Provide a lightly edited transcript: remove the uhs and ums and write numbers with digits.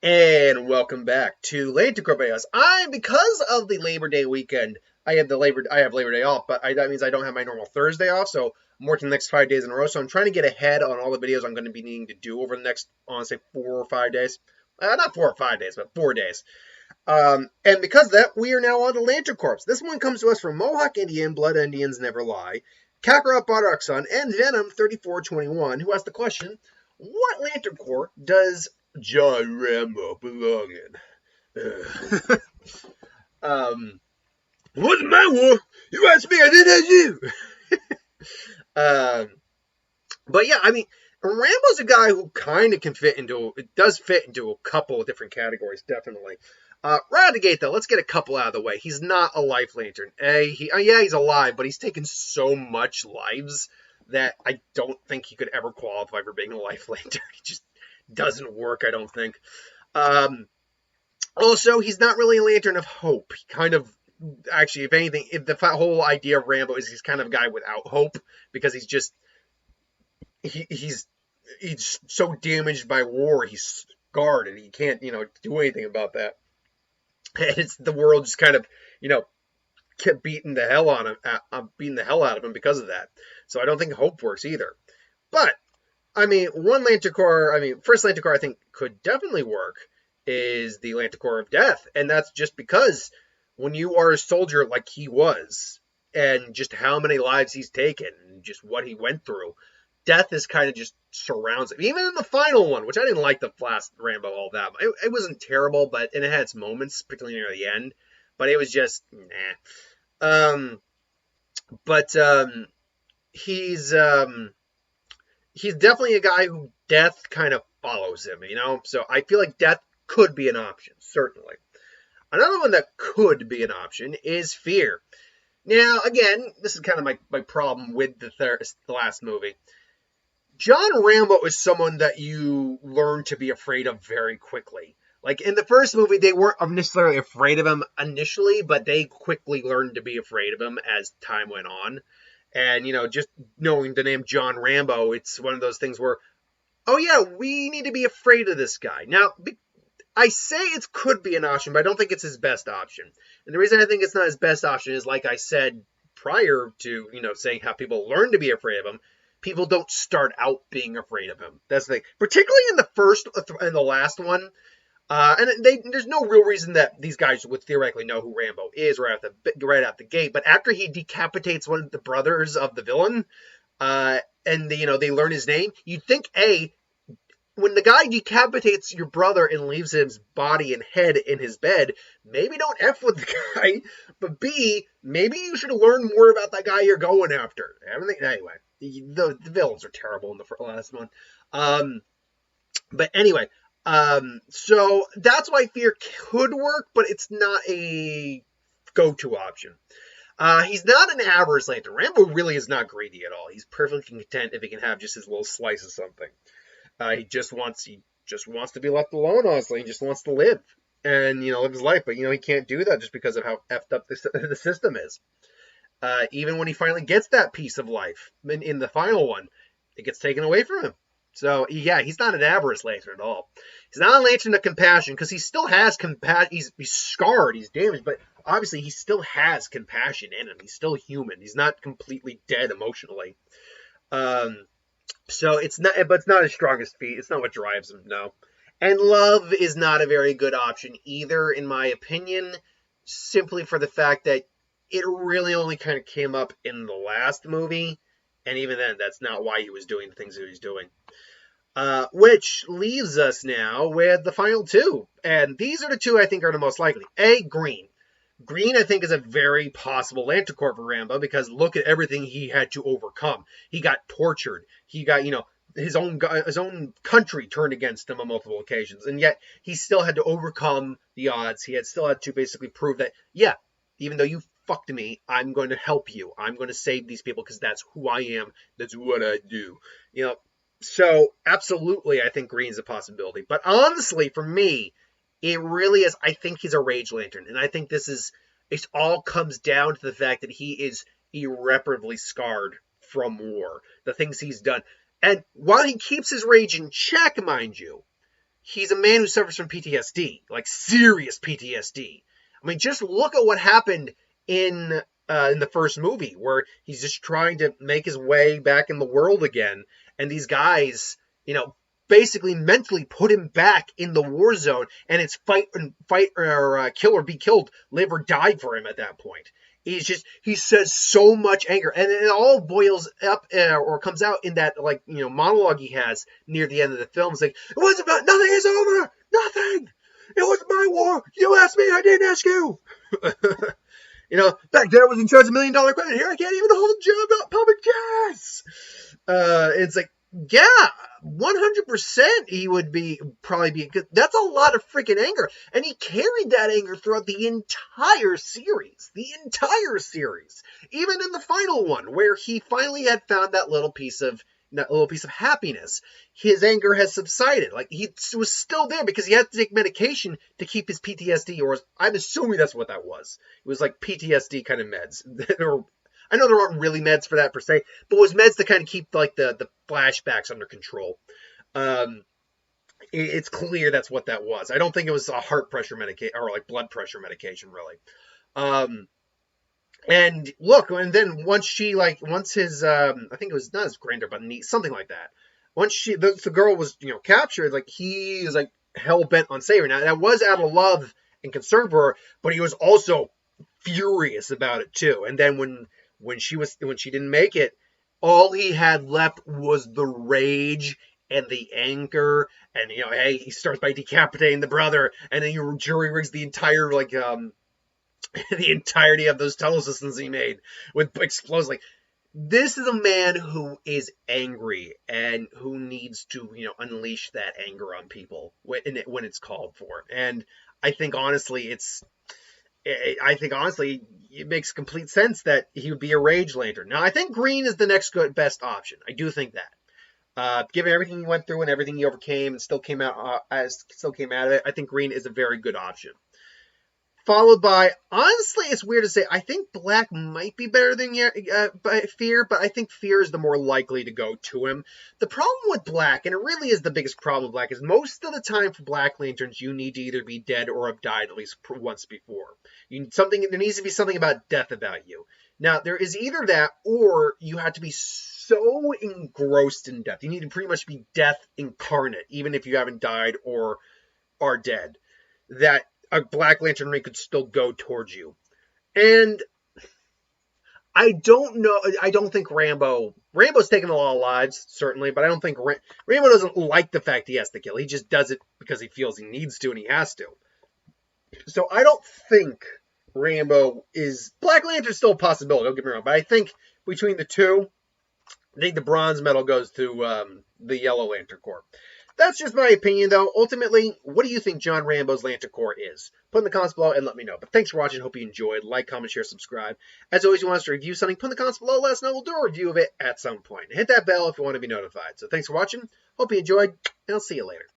And welcome back to Late Corp. Because of the Labor Day weekend, I have Labor Day off, but that means I don't have my normal Thursday off, so I'm working the next 5 days in a row. So I'm trying to get ahead on all the videos I'm going to be needing to do over the next, I want to say, 4 or 5 days. Not 4 or 5 days, but 4 days. And because of that, we are now on to Lantern Corps. This one comes to us from Mohawk Indian, Blood Indians Never Lie, Kakarot Bardock Sun, and Venom 3421, who asked the question, what Lantern Corps does John Rambo belong in? What's my war? You asked me, I did as you. um, but yeah, I mean, Rambo's a guy who kind of does fit into a couple of different categories, definitely. Right out of the gate, though, let's get a couple out of the way. He's not a life lantern. He's alive, but he's taken so much lives that I don't think he could ever qualify for being a life lantern. He just doesn't work, I don't think. Also, he's not really a lantern of hope. He kind of, actually, if anything, the whole idea of Rambo is he's kind of a guy without hope because he's so damaged by war, he's scarred, and he can't, do anything about that. And the world just kind of, kept beating the hell out of him because of that. So I don't think hope works either. But I mean, first Lantern Corps I think could definitely work is the Lantern Corps of Death, and that's just because when you are a soldier like he was, and just how many lives he's taken, and just what he went through, death is kind of just surrounds him. Even in the final one, which I didn't like the last Rambo all that much. It wasn't terrible, and it had its moments, particularly near the end. But it was just nah. He's definitely a guy who death kind of follows him, So I feel like death could be an option, certainly. Another one that could be an option is fear. Now, again, this is kind of my problem with the last movie. John Rambo is someone that you learn to be afraid of very quickly. Like in the first movie, they weren't necessarily afraid of him initially, but they quickly learned to be afraid of him as time went on. And, just knowing the name John Rambo, it's one of those things where, oh yeah, we need to be afraid of this guy. Now, I say it could be an option, but I don't think it's his best option. And the reason I think it's not his best option is, like I said prior to, saying how people learn to be afraid of him, people don't start out being afraid of him. That's the thing. Particularly in the first and the last one. There's no real reason that these guys would theoretically know who Rambo is right out the gate. But after he decapitates one of the brothers of the villain, and they learn his name, you'd think when the guy decapitates your brother and leaves his body and head in his bed, maybe don't F with the guy, but B, maybe you should learn more about that guy you're going after. Anyway, the villains are terrible in the last one. But anyway. So that's why fear could work, but it's not a go-to option. He's not an avarice lantern. Rambo really is not greedy at all. He's perfectly content if he can have just his little slice of something. He just wants to be left alone, honestly. He just wants to live and, live his life. But, he can't do that just because of how effed up the system is. Even when he finally gets that piece of life in the final one, it gets taken away from him. So, yeah, he's not an avarice lantern at all. He's not a lantern of compassion because he still has compassion. He's scarred, he's damaged, but obviously he still has compassion in him. He's still human. He's not completely dead emotionally. So it's not his strongest feat. It's not what drives him, no. And love is not a very good option either, in my opinion, simply for the fact that it really only kind of came up in the last movie. And even then, that's not why he was doing the things that he was doing. Which leaves us now with the final two. And these are the two I think are the most likely. Green. Green, I think, is a very possible Lantern Corps for Rambo because look at everything he had to overcome. He got tortured. He got, his own country turned against him on multiple occasions. And yet, he still had to overcome the odds. He still had to basically prove that, yeah, even though you fucked me, I'm going to help you. I'm going to save these people because that's who I am. That's what I do. So absolutely, I think Green's a possibility. But honestly, for me, it really is. I think he's a Rage Lantern. And I think it all comes down to the fact that he is irreparably scarred from war. The things he's done. And while he keeps his rage in check, mind you, he's a man who suffers from PTSD, like serious PTSD. I mean, just look at what happened in the first movie, where he's just trying to make his way back in the world again, and these guys, basically mentally put him back in the war zone, and it's fight or kill or be killed, live or die for him at that point. He says so much anger, and it all boils up or comes out in that monologue he has near the end of the film. It's like, it wasn't about, nothing is over, nothing. It was my war. You asked me, I didn't ask you. Back there I was in charge of $1 million equipment. Here I can't even hold a job about pumping gas. It's like, yeah, 100% he would probably be good. That's a lot of freaking anger. And he carried that anger throughout the entire series. Even in the final one, where he finally had found that little piece of happiness, his anger has subsided. Like, he was still there because he had to take medication to keep his PTSD, or I'm assuming that's what that was. It was like PTSD kind of meds. I know there aren't really meds for that per se, but it was meds to kind of keep the flashbacks under control. It's clear that's what that was. I don't think it was a heart pressure medication or blood pressure medication, really. And look, and then once his, I think it was not his granddaughter, but niece, something like that. Once the girl was, captured, he is hell bent on saving her. Now, that was out of love and concern for her, but he was also furious about it too. And then when she didn't make it, all he had left was the rage and the anger. And, hey, he starts by decapitating the brother, and then he jury rigs the entire, the entirety of those tunnel systems he made with explosions. This is a man who is angry and who needs to, unleash that anger on people when it's called for. And I think honestly, it makes complete sense that he would be a Rage Lantern. Now, I think Green is the next best option. I do think that. Given everything he went through and everything he overcame and still came out of it, I think Green is a very good option. Followed by, honestly, it's weird to say, I think Black might be better than Fear, but I think Fear is the more likely to go to him. The problem with Black, and it really is the biggest problem with Black, is most of the time for Black Lanterns, you need to either be dead or have died at least once before. There needs to be something about death about you. Now, there is either that, or you have to be so engrossed in death. You need to pretty much be death incarnate, even if you haven't died or are dead, that a Black Lantern ring could still go towards you. And I don't think Rambo's taken a lot of lives, certainly, but I don't think Rambo doesn't like the fact he has to kill. He just does it because he feels he needs to and he has to. So I don't think Rambo is... Black Lantern's still a possibility, don't get me wrong, but I think between the two, I think the bronze medal goes to the Yellow Lantern Corps. That's just my opinion, though. Ultimately, what do you think John Rambo's Lantern Corps is? Put in the comments below and let me know. But thanks for watching. Hope you enjoyed. Like, comment, share, subscribe. As always, you want us to review something, put in the comments below. Let us know. We'll do a review of it at some point. Hit that bell if you want to be notified. So thanks for watching. Hope you enjoyed, and I'll see you later.